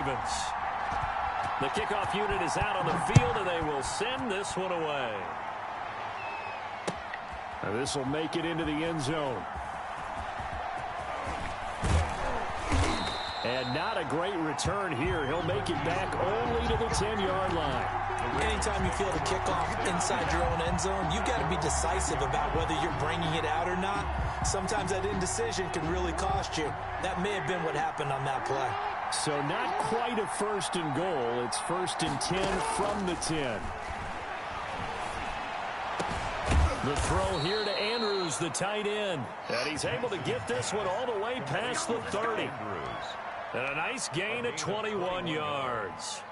Ravens. The kickoff unit is out on the field, and they will send this one away. Now this will make it into the end zone. And not a great return here. He'll make it back only to the 10-yard line. Anytime you feel the kickoff inside your own end zone, you've got to be decisive about whether you're bringing it out or not. Sometimes that indecision can really cost you. That may have been what happened on that play. So not quite a first and goal. It's 1st and 10 from the 10. The throw here to Andrews, the tight end. And he's able to get this one all the way past the 30. And a nice gain of 21 yards.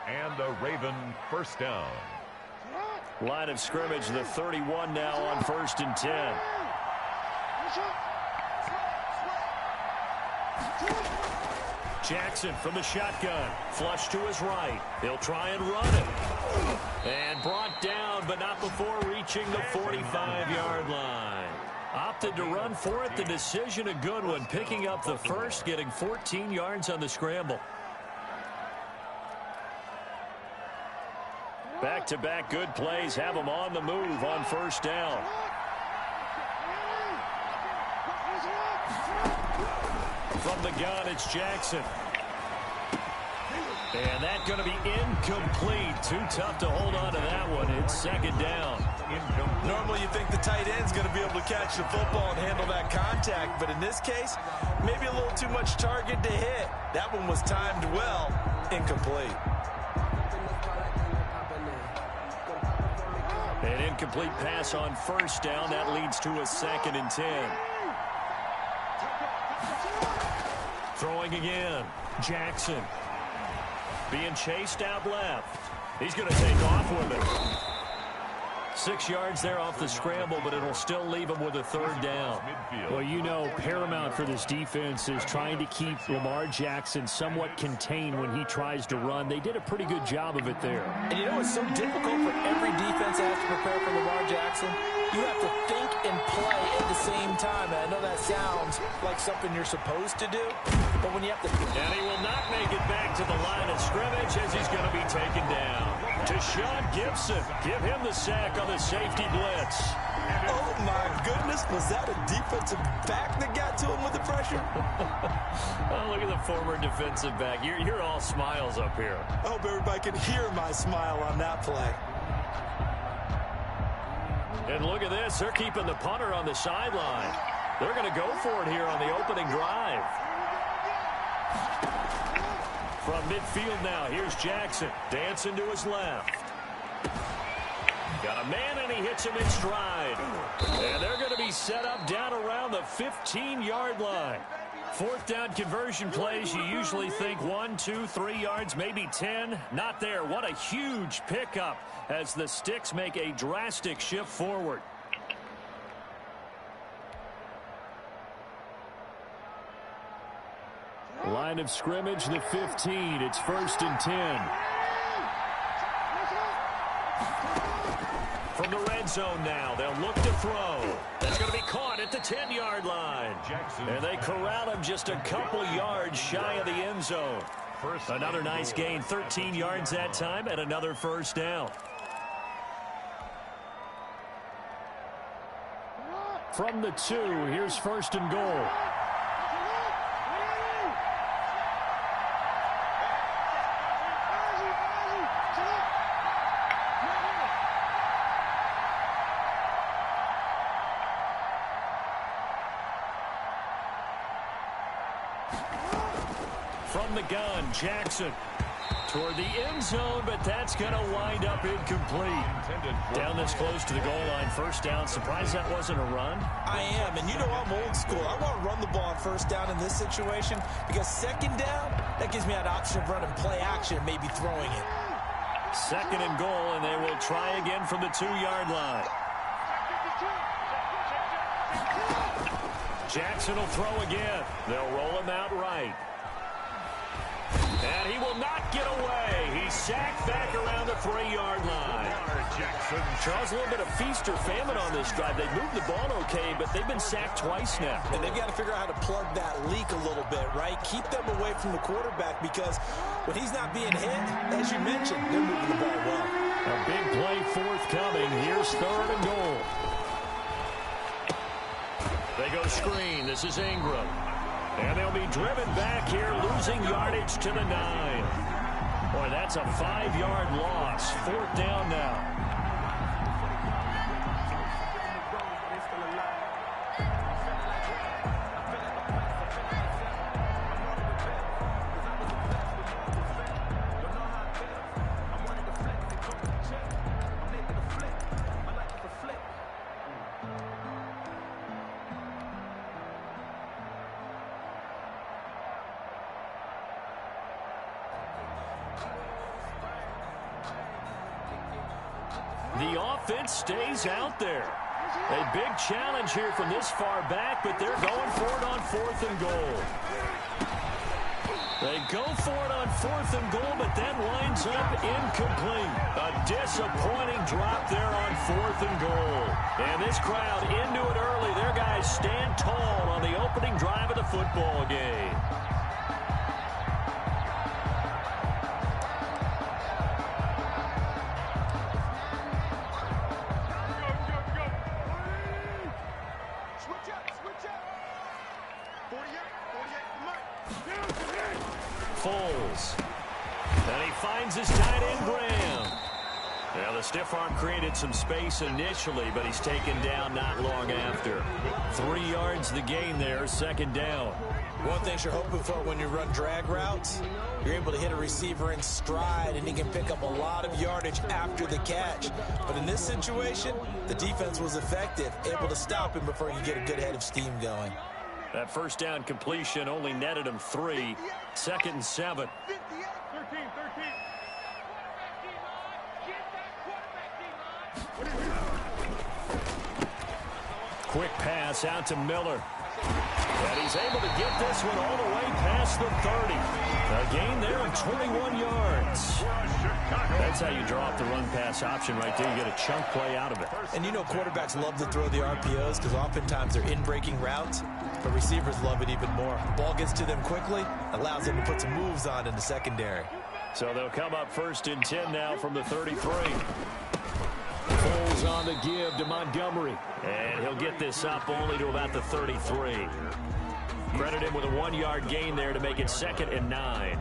And a Raven first down. Line of scrimmage, the 31 now on 1st and 10. Jackson from the shotgun. Flush to his right. He'll try and run it. And brought down, but not before reaching the 45-yard line. Opted to run for it. The decision a good one. Picking up the first, getting 14 yards on the scramble. Back-to-back good plays have them on the move on 1st down. From the gun, it's Jackson. And that's going to be incomplete. Too tough to hold on to that one. It's 2nd down. Normally you think the tight end's going to be able to catch the football and handle that contact, but in this case, maybe a little too much target to hit. That one was timed well. Incomplete. An incomplete pass on 1st down. That leads to a 2nd and 10. Throwing again. Jackson. Being chased out left. He's going to take off with it. 6 yards there off the scramble, but it'll still leave him with a 3rd down. Well, you know, paramount for this defense is trying to keep Lamar Jackson somewhat contained when he tries to run. They did a pretty good job of it there. And you know, it's so difficult for every defense that has to prepare for Lamar Jackson. You have to think and play at the same time. And I know that sounds like something you're supposed to do, but when you have to... And he will not make it back to the line of scrimmage as he's going to be taken down. To Sean Gibson. Give him the sack on the safety blitz. Oh, my goodness. Was that a defensive back that got to him with the pressure? Oh, look at the former defensive back. You're all smiles up here. I hope everybody can hear my smile on that play. And look at this. They're keeping the punter on the sideline. They're going to go for it here on the opening drive. From midfield now, here's Jackson. Dancing to his left. Got a man, and he hits him in stride. And they're going to be set up down around the 15-yard line. 4th down conversion plays, you usually think 1, 2, 3 yards, maybe 10. Not there. What a huge pickup as the Sticks make a drastic shift forward. Line of scrimmage, the 15. It's 1st and 10. From the red zone now, they'll look to throw. That's going to be caught at the 10-yard line. And they corral him just a couple yards shy of the end zone. Another nice gain, 13 yards that time, and another 1st down. From the 2, here's 1st and goal. From the gun, Jackson toward the end zone, but that's going to wind up incomplete. Down this close to the goal line, 1st down. Surprised that wasn't a run? I am, and you know I'm old school. I want to run the ball on 1st down in this situation because 2nd down, that gives me an option of running play action, maybe throwing it. 2nd and goal, and they will try again from the 2-yard line. Jackson will throw again. They'll roll him out right. And he will not get away. He sacked back around the 3-yard line. Charles, a little bit of feast or famine on this drive. They moved the ball okay, but they've been sacked twice now. And they've got to figure out how to plug that leak a little bit, right? Keep them away from the quarterback because when he's not being hit, as you mentioned, they're moving the ball well. A big play forthcoming. Here's 3rd and goal. They go screen. This is Ingram. And they'll be driven back here, losing yardage to the 9. Boy, that's a 5-yard loss. 4th down now. The offense stays out there. A big challenge here from this far back, but they're going for it on 4th and goal. They go for it on 4th and goal, but that winds up incomplete. A disappointing drop there on 4th and goal. And this crowd into it early. Their guys stand tall on the opening drive of the football game. Foles. And he finds his tight end, Graham. Now, the stiff arm created some space initially, but he's taken down not long after. 3 yards the gain there, 2nd down. One thing you're hoping for when you run drag routes, you're able to hit a receiver in stride, and he can pick up a lot of yardage after the catch. But in this situation, the defense was effective, able to stop him before you get a good head of steam going. That 1st down completion only netted him 3. 2nd and 7. Quick pass out to Miller. And he's able to get this one all the way past the 30. A gain there of 21 yards. That's how you draw up the run-pass option right there. You get a chunk play out of it. And you know quarterbacks love to throw the RPOs because oftentimes they're in-breaking routes, but receivers love it even more. Ball gets to them quickly, allows them to put some moves on in the secondary. So they'll come up 1st and 10 now from the 33. Foles on the give to Montgomery. And he'll get this up only to about the 33. Credit him with a 1-yard gain there to make it 2nd and 9.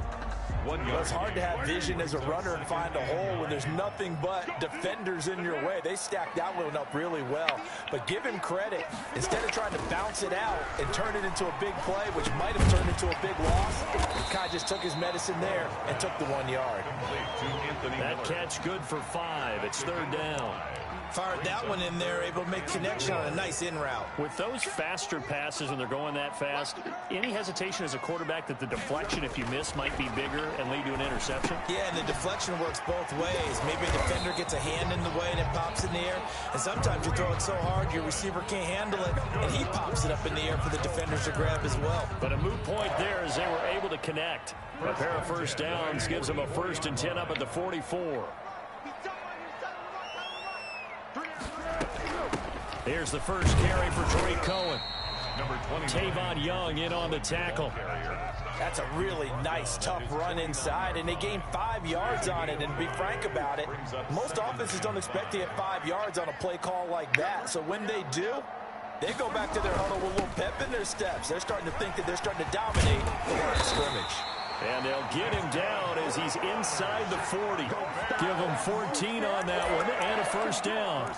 It's hard to have vision as a runner and find a hole when there's nothing but defenders in your way. They stacked that one up really well. But give him credit. Instead of trying to bounce it out and turn it into a big play, which might have turned into a big loss, he kind of just took his medicine there and took the 1 yard. That catch good for 5. It's 3rd down. Fired that one in there, able to make connection on a nice in route. With those faster passes when they're going that fast, any hesitation as a quarterback that the deflection, if you miss, might be bigger and lead to an interception? Yeah, and the deflection works both ways. Maybe a defender gets a hand in the way and it pops in the air. And sometimes you throw it so hard your receiver can't handle it, and he pops it up in the air for the defenders to grab as well. But a moot point there as they were able to connect. A pair of 1st downs gives them a 1st and 10 up at the 44. Here's the first carry for Trey Cohen. Tavon Young in on the tackle. That's a really nice, tough run inside, and they gained 5 yards on it. And to be frank about it, most offenses don't expect to get 5 yards on a play call like that. So when they do, they go back to their huddle with a little pep in their steps. They're starting to think that they're starting to dominate the line of scrimmage. And they'll get him down as he's inside the 40. Give him 14 on that one and a 1st down.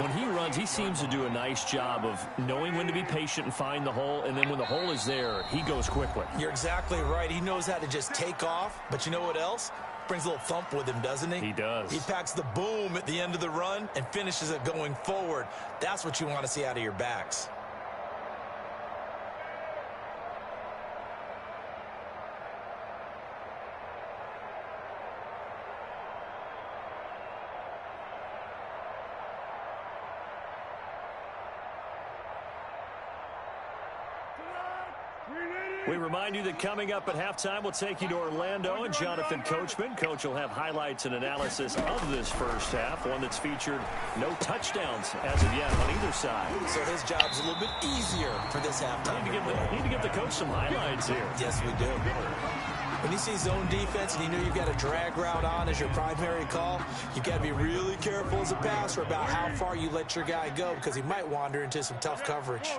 When he runs, he seems to do a nice job of knowing when to be patient and find the hole, and then when the hole is there, he goes quickly. You're exactly right. He knows how to just take off, but you know what else? Brings a little thump with him, doesn't he? He does. He packs the boom at the end of the run and finishes it going forward. That's what you want to see out of your backs. We need it! We remind you that coming up at halftime, we'll take you to Orlando and Jonathan Coachman. Coach will have highlights and analysis of this first half, one that's featured no touchdowns as of yet on either side. So his job's a little bit easier for this halftime. Need to give the coach some highlights here. Yes, we do. When you see zone defense and you know you've got a drag route on as your primary call, you've got to be really careful as a passer about how far you let your guy go because he might wander into some tough coverage.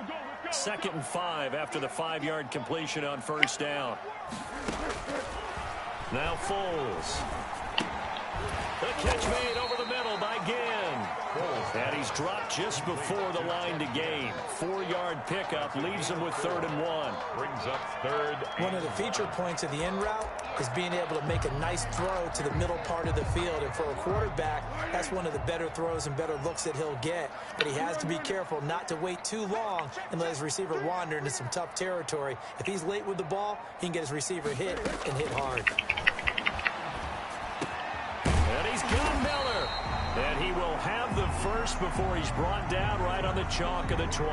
2nd and 5 after the 5-yard completion on first down. Now Foles. The catch made over the middle by Ginn. And he's dropped just before the line to gain. 4-yard pickup leaves him with 3rd and 1. Brings up 3rd. One of the feature points of the in route is being able to make a nice throw to the middle part of the field. And for a quarterback, that's one of the better throws and better looks that he'll get. But he has to be careful not to wait too long and let his receiver wander into some tough territory. If he's late with the ball, he can get his receiver hit and hit hard. And he's got Miller. And he will have the first before he's brought down right on the chalk of the 20.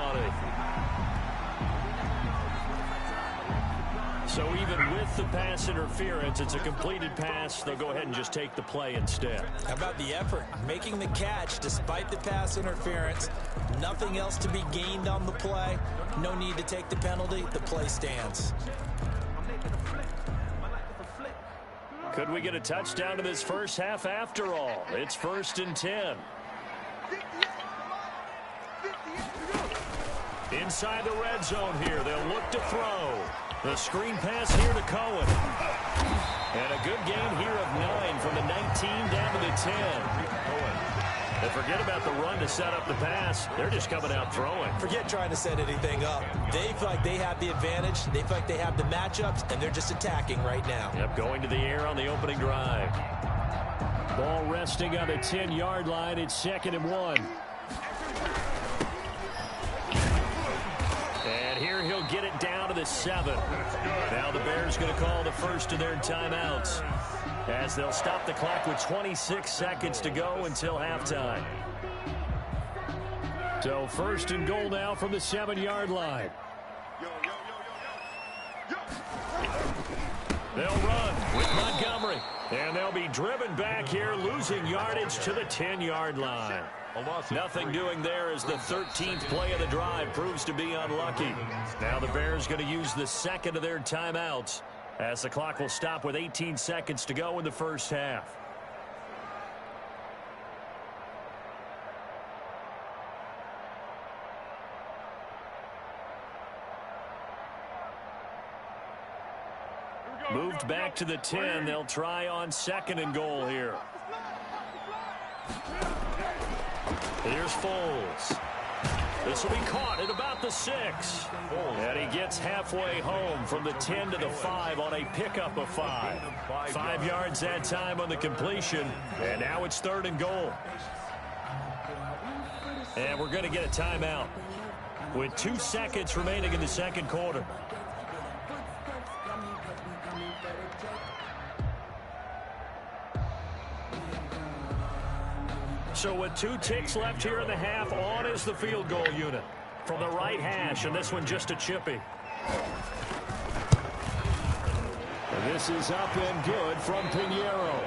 So even with the pass interference, it's a completed pass. They'll go ahead and just take the play instead. How about the effort? Making the catch despite the pass interference. Nothing else to be gained on the play. No need to take the penalty. The play stands. Could we get a touchdown to this first half after all? It's 1st and 10. Inside the red zone here. They'll look to throw. The screen pass here to Cohen. And a good gain here of 9 from the 19 down to the 10. And forget about the run to set up the pass. They're just coming out throwing. Forget trying to set anything up. They feel like they have the advantage. They feel like they have the matchups, and they're just attacking right now. Yep, going to the air on the opening drive. Ball resting on the 10-yard line. It's 2nd and 1. And here he'll get it down to the 7. Now the Bears going to call the first of their timeouts, as they'll stop the clock with 26 seconds to go until halftime. So 1st and goal now from the 7-yard line. They'll run with Montgomery. And they'll be driven back here, losing yardage to the 10-yard line. Nothing doing there as the 13th play of the drive proves to be unlucky. Now the Bears going to use the 2nd of their timeouts, as the clock will stop with 18 seconds to go in the first half. Moved back to the 10. They'll try on 2nd and goal here. Here's Foles. This will be caught at about the 6. And he gets halfway home from the 10 to the 5 on a pickup of 5. 5 yards that time on the completion. And now it's 3rd and goal. And we're going to get a timeout with 2 seconds remaining in the 2nd quarter. So with 2 ticks left here in the half, on is the field goal unit from the right hash, and this one just a chippy. And this is up and good from Pinheiro.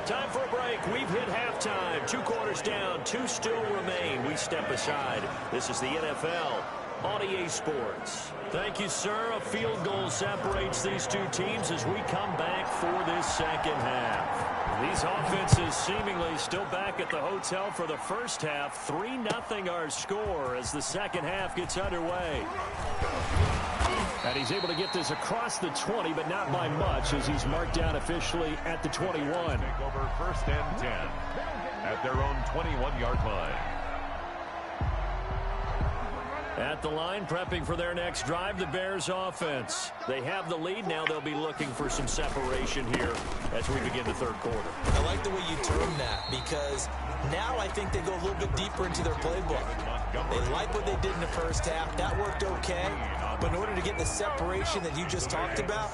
Time for a break. We've hit halftime. 2 quarters down, 2 still remain. We step aside. This is the NFL on EA Sports. Thank you, sir. A field goal separates these 2 teams as we come back for this 2nd half. These offenses seemingly still back at the hotel for the first half. 3-0 our score as the 2nd half gets underway. And he's able to get this across the 20, but not by much, as he's marked down officially at the 21. Take over 1st and 10 at their own 21-yard line. At the line, prepping for their next drive, the Bears offense. They have the lead. Now they'll be looking for some separation here as we begin the 3rd quarter. I like the way you term that, because now I think they go a little bit deeper into their playbook. They like what they did in the first half. That worked okay. But in order to get the separation that you just talked about,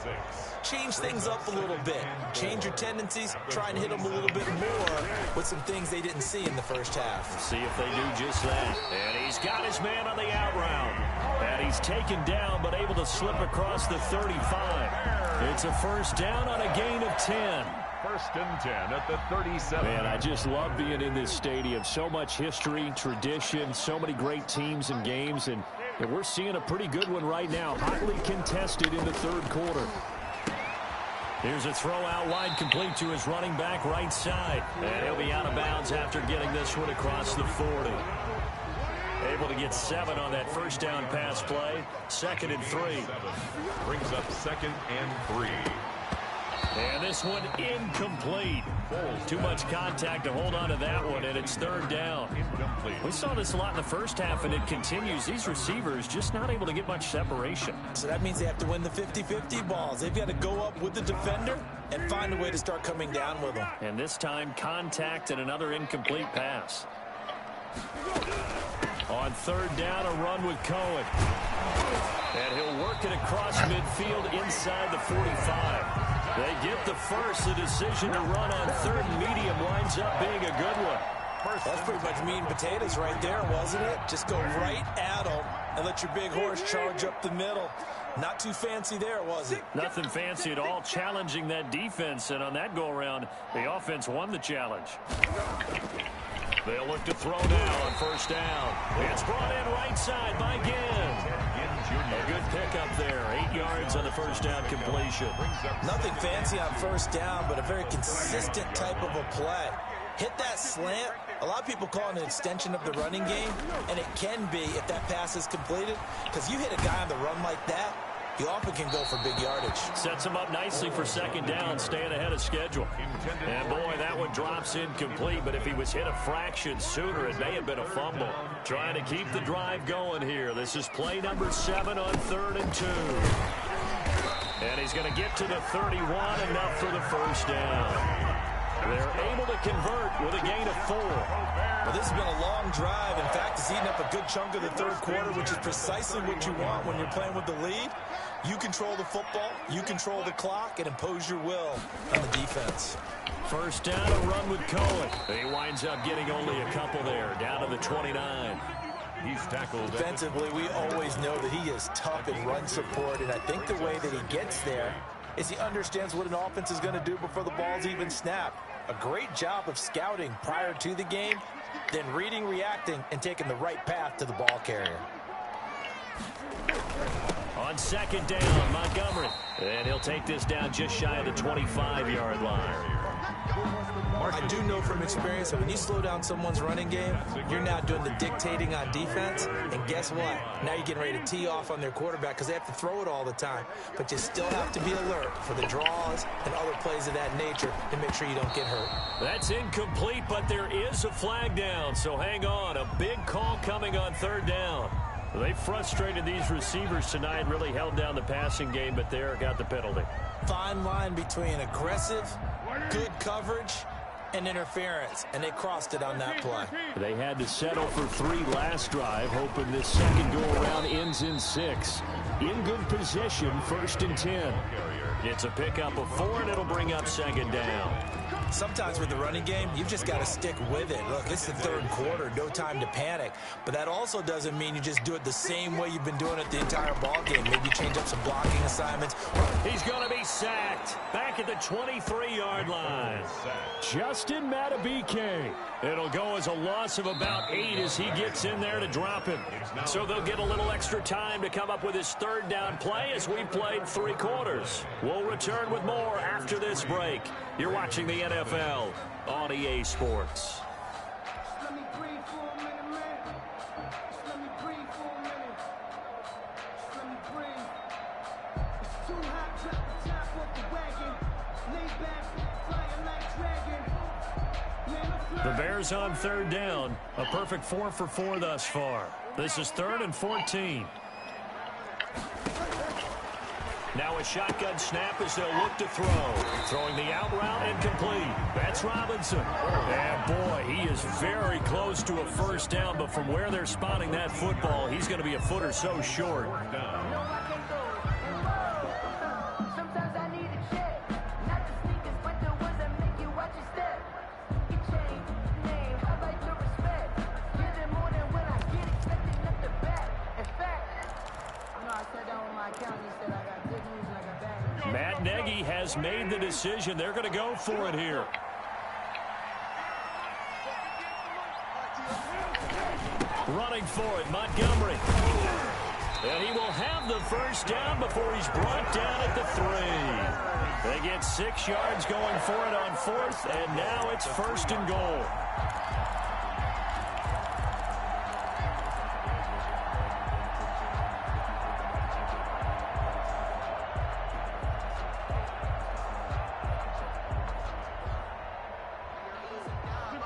change things up a little bit. Change your tendencies. Try and hit them a little bit more with some things they didn't see in the first half. See if they do just that. And he's got his man on the out route. And he's taken down but able to slip across the 35. It's a first down on a gain of 10. First and 10 at the 37. Man, I just love being in this stadium. So much history, tradition, so many great teams and games, and we're seeing a pretty good one right now. Hotly contested in the third quarter. Here's a throw out wide, complete to his running back right side. And he'll be out of bounds after getting this one across the 40. Able to get 7 on that first down pass play. 2nd and 3. Brings up 2nd and 3. And this one incomplete. Too much contact to hold on to that one, and it's 3rd down. Incomplete. We saw this a lot in the first half, and it continues. These receivers just not able to get much separation. So that means they have to win the 50-50 balls. They've got to go up with the defender and find a way to start coming down with them. And this time, contact and another incomplete pass. On 3rd down, a run with Cohen. And he'll work it across midfield inside the 45. They get the first. The decision to run on 3rd and medium winds up being a good one. That's pretty much meat and potatoes right there, wasn't it? Just go right at them and let your big horse charge up the middle. Not too fancy there, was it? Nothing fancy at all, challenging that defense. And on that go-around, the offense won the challenge. They'll look to throw now on 1st down. It's brought in right side by Ginn. A good pickup there. 8 yards on the 1st down completion. Nothing fancy on 1st down, but a very consistent type of a play. Hit that slant. A lot of people call it an extension of the running game, and it can be if that pass is completed, because you hit a guy on the run like that, you often can go for big yardage. Sets him up nicely for 2nd down, staying ahead of schedule. And boy, that one drops incomplete, but if he was hit a fraction sooner, it may have been a fumble. Trying to keep the drive going here. This is play number 7 on 3rd and 2. And he's going to get to the 31, enough for the 1st down. They're able to convert with a gain of 4. Well, this has been a long drive. In fact, it's eaten up a good chunk of the 3rd quarter, which is precisely what you want when you're playing with the lead. You control the football, you control the clock, and impose your will on the defense. 1st down, a run with Cohen. He winds up getting only a couple there, down to the 29. He's tackled. Defensively, we always know that he is tough in run support, and I think the way that he gets there is he understands what an offense is going to do before the ball's even snapped. A great job of scouting prior to the game, then reading, reacting, and taking the right path to the ball carrier. On 2nd down, Montgomery. And he'll take this down just shy of the 25-yard line. I do know from experience that when you slow down someone's running game, you're now doing the dictating on defense. And guess what? Now you're getting ready to tee off on their quarterback because they have to throw it all the time. But you still have to be alert for the draws and other plays of that nature to make sure you don't get hurt. That's incomplete, but there is a flag down. So hang on. A big call coming on 3rd down. They frustrated these receivers tonight, really held down the passing game, but there got the penalty. Fine line between aggressive, good coverage, and interference, and they crossed it on that play. They had to settle for 3 last drive, hoping this second go-around ends in 6. In good position, 1st and 10. It's a pickup of 4, and it'll bring up 2nd down. Sometimes with the running game, you've just got to stick with it. Look, it's the 3rd quarter, no time to panic. But that also doesn't mean you just do it the same way you've been doing it the entire ball game. Maybe change up some blocking assignments. He's going to be sacked back at the 23-yard line. Justin Matabike. It'll go as a loss of about 8 as he gets in there to drop him. So they'll get a little extra time to come up with his 3rd down play as we played 3 quarters. We'll return with more after this break. You're watching the NFL on EA Sports. The Bears on 3rd down. A perfect 4 for 4 thus far. This is 3rd and 14. Now a shotgun snap as they'll look to throw. Throwing the out route and complete. That's It's Robinson. And boy, he is very close to a first down, but from where they're spotting that football, he's going to be a foot or so short. Matt Nagy has made the decision. They're going to go for it here. Running for it, Montgomery. And he will have the first down before he's brought down at the 3. They get 6 yards going for it on 4th, and now it's 1st and goal.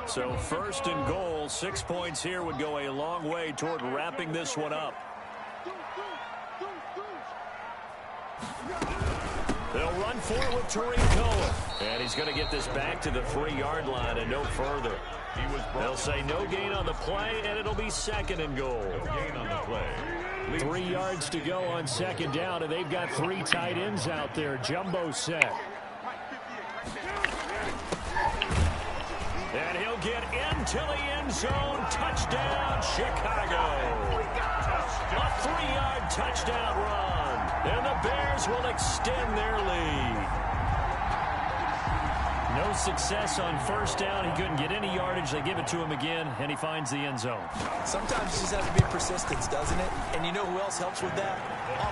So 1st and goal, 6 points here would go a long way toward wrapping this one up. They'll run for it with Tariq Cohen. And he's going to get this back to the 3-yard line and no further. They'll say no gain on the play, and it'll be 2nd and goal. No gain on the play. 3 yards to go on 2nd down, and they've got 3 tight ends out there. Jumbo set. And he'll get into the end zone. Touchdown, Chicago. A 3-yard touchdown run. And the Bears will extend their lead. No success on 1st down. He couldn't get any yardage. They give it to him again, and he finds the end zone. Sometimes it just has to be persistence, doesn't it? And you know who else helps with that?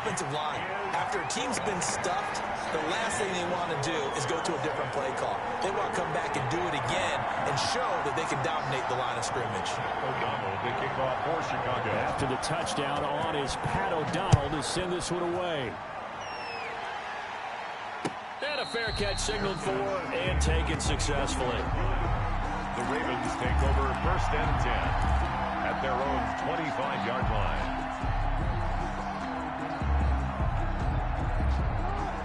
Offensive line. After a team's been stuffed, the last thing they want to do is go to a different play call. They want to come back and do it again and show that they can dominate the line of scrimmage. O'Donnell, the kickoff for Chicago. After the touchdown on is Pat O'Donnell to send this one away. And a fair catch signaled for and taken successfully. The Ravens take over 1st and 10 at their own 25-yard line.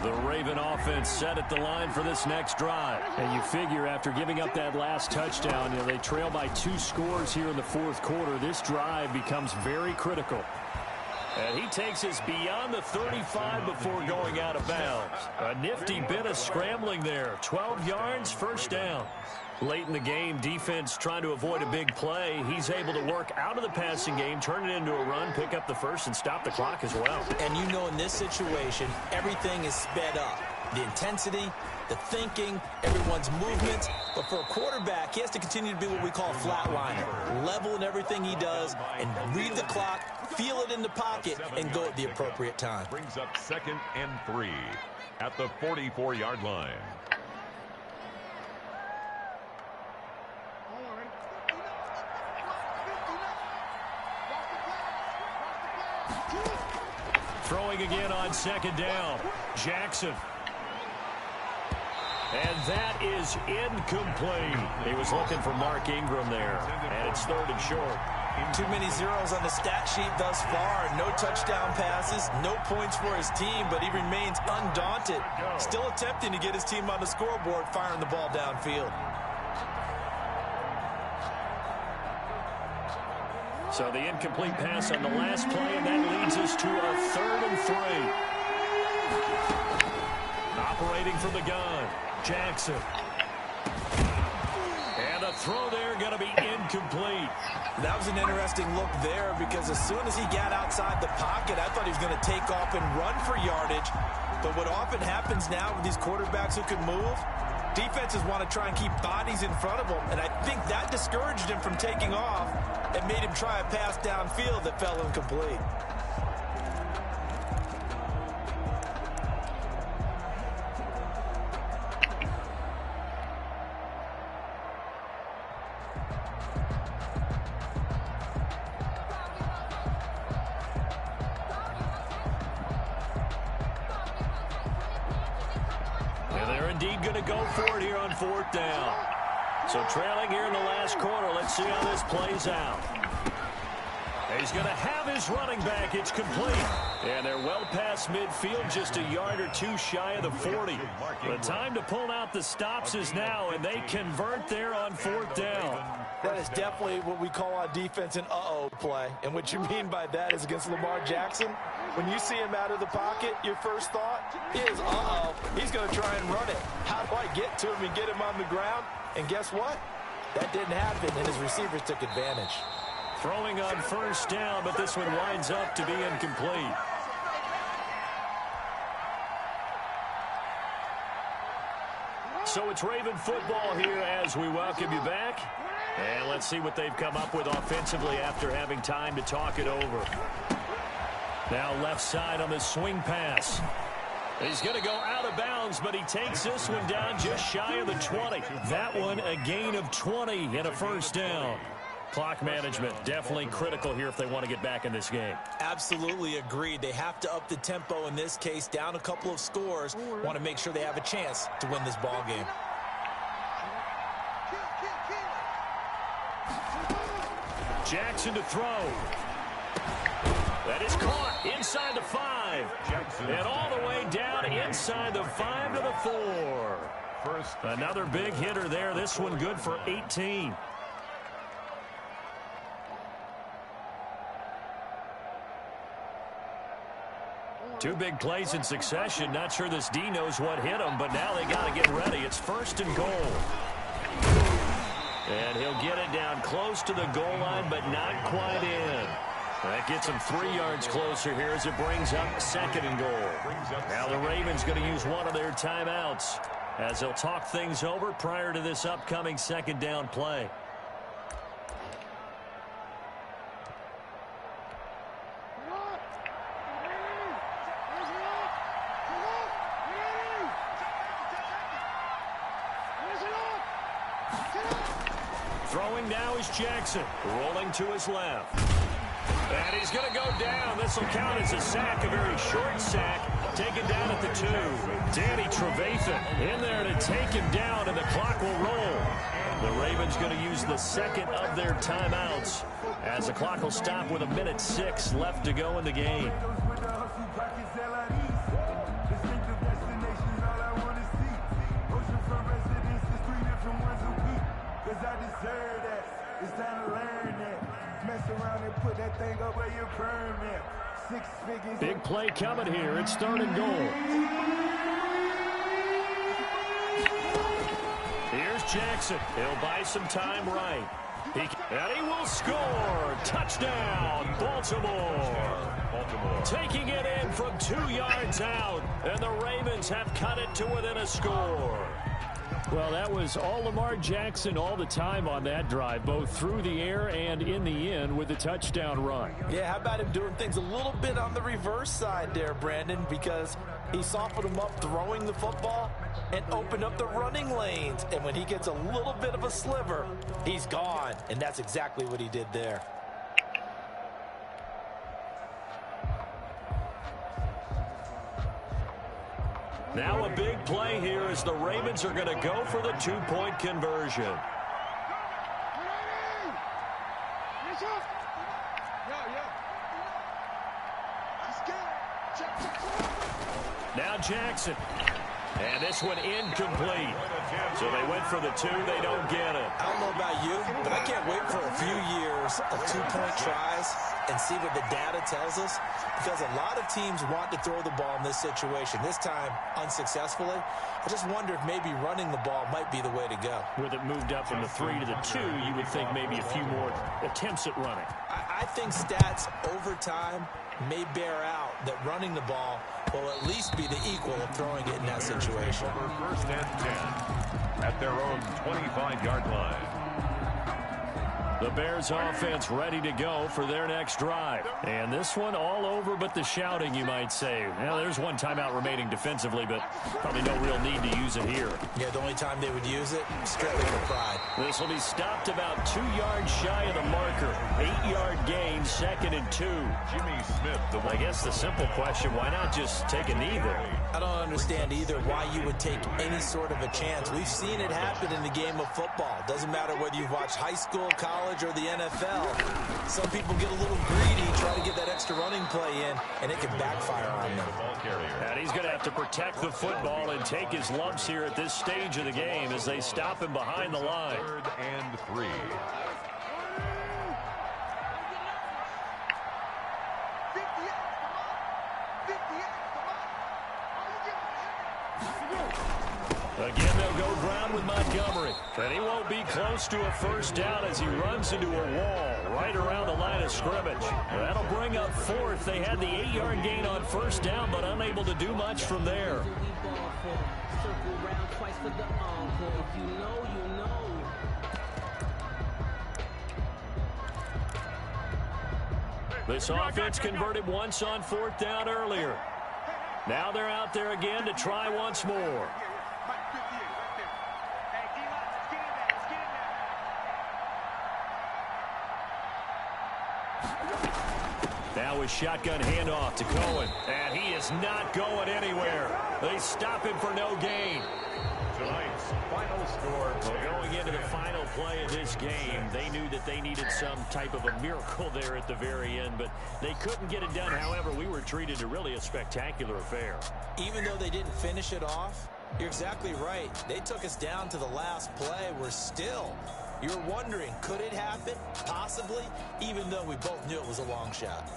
The Raven offense set at the line for this next drive. And you figure after giving up that last touchdown, they trail by 2 scores here in the 4th quarter. This drive becomes very critical. And he takes us beyond the 35 before going out of bounds. A nifty bit of scrambling there. 12 yards, 1st down. Late in the game, defense trying to avoid a big play. He's able to work out of the passing game, turn it into a run, pick up the first, and stop the clock as well. And you know in this situation, everything is sped up. The intensity, the thinking, everyone's movements. But for a quarterback, he has to continue to be what we call a flatliner. Level in everything he does and read the clock, feel it in the pocket, and go at the appropriate time. Brings up 2nd and 3 at the 44-yard line. Throwing again on 2nd down. Jackson. And that is incomplete. He was looking for Mark Ingram there. And it's 3rd and short. Too many zeros on the stat sheet thus far. No touchdown passes, no points for his team, but he remains undaunted. Still attempting to get his team on the scoreboard, firing the ball downfield. So the incomplete pass on the last play, and that leads us to a 3rd and 3. Operating from the gun, Jackson. And a throw there going to be incomplete. That was an interesting look there because as soon as he got outside the pocket, I thought he was going to take off and run for yardage. But what often happens now with these quarterbacks who can move, defenses want to try and keep bodies in front of them, and I think that discouraged him from taking off and made him try a pass downfield that fell incomplete. Going to go for it here on 4th down. So trailing here in the last quarter. Let's see how this plays out. He's going to have his running back. It's complete. And they're well past midfield, just a yard or two shy of the 40. The time to pull out the stops is now, and they convert there on 4th down. That is definitely what we call on defense an uh-oh play. And what you mean by that is against Lamar Jackson, when you see him out of the pocket, your first thought is, uh-oh, he's going to try and run it. How do I get to him and get him on the ground? And guess what? That didn't happen, and his receivers took advantage. Throwing on 1st down, but this one winds up to be incomplete. So it's Raven football here as we welcome you back. And let's see what they've come up with offensively after having time to talk it over. Now left side on the swing pass. He's going to go out of bounds, but he takes this one down just shy of the 20. That one a gain of 20 and a 1st down. Clock management definitely critical here if they want to get back in this game. Absolutely agreed. They have to up the tempo in this case, down a couple of scores. Want to make sure they have a chance to win this ball game. Jackson to throw. That is caught inside the 5. And all the way down inside the 5 to the 4. Another big hitter there. This one good for 18. Two big plays in succession. Not sure this D knows what hit him, but now they got to get ready. It's 1st and goal. And he'll get it down close to the goal line, but not quite in. That gets him 3 yards closer here as it brings up 2nd and goal. Now the Ravens going to use one of their timeouts as they'll talk things over prior to this upcoming 2nd down play. Throwing now is Jackson, rolling to his left. And he's going to go down. This will count as a sack, a very short sack, taken down at the 2. Danny Trevathan in there to take him down, and the clock will roll. The Ravens going to use the 2nd of their timeouts as the clock will stop with 1:06 left to go in the game. Big play coming here. It's 3rd and goal. Here's Jackson. He'll buy some time right. And he will score. Touchdown, Baltimore. Taking it in from 2 yards out. And the Ravens have cut it to within a score. Well, that was all Lamar Jackson all the time on that drive, both through the air and in the end with a touchdown run. Yeah, how about him doing things a little bit on the reverse side there, Brandon, because he softened him up throwing the football and opened up the running lanes. And when he gets a little bit of a sliver, he's gone. And that's exactly what he did there. Now a big play here as the Ravens are going to go for the 2-point conversion. Now Jackson. And this one incomplete. So they went for the 2. They don't get it. I don't know about you, but I can't wait for a few years of 2-point tries and see what the data tells us, because a lot of teams want to throw the ball in this situation. This time, unsuccessfully. I just wonder if maybe running the ball might be the way to go. With it moved up from the 3 to the 2, you would think maybe a few more attempts at running. I think stats over time may bear out that running the ball will at least be the equal of throwing it in that situation. 1st and 10 at their own 25-yard line. The Bears offense ready to go for their next drive. And this one all over but the shouting, you might say. Well, there's one timeout remaining defensively, but probably no real need to use it here. Yeah, the only time they would use it, strictly for pride. This will be stopped about 2 yards shy of the marker. 8-yard gain, 2nd and 2. Jimmy Smith, I guess the simple question, why not just take a knee there? I don't understand either why you would take any sort of a chance. We've seen it happen in the game of football. Doesn't matter whether you've watched high school, college, or the NFL. Some people get a little greedy, try to get that extra running play in, and it can backfire on them. And he's going to have to protect the football and take his lumps here at this stage of the game as they stop him behind the line. 3rd and 3. Again, they'll go ground with Montgomery. And he won't be close to a first down as he runs into a wall right around the line of scrimmage. That'll bring up 4th. They had the 8-yard gain on first down, but unable to do much from there. This offense converted once on 4th down earlier. Now they're out there again to try once more. Now a shotgun handoff to Cohen. And he is not going anywhere. They stop him for no gain. Tonight's final score. Going into the final play of this game, they knew that they needed some type of a miracle there at the very end, but they couldn't get it done. However, we were treated to really a spectacular affair. Even though they didn't finish it off, you're exactly right. They took us down to the last play. You're wondering, could it happen? Possibly, even though we both knew it was a long shot.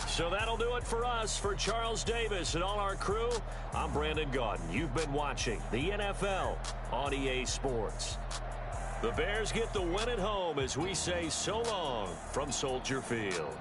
So that'll do it for us. For Charles Davis and all our crew, I'm Brandon Gaudin. You've been watching the NFL on EA Sports. The Bears get the win at home as we say so long from Soldier Field.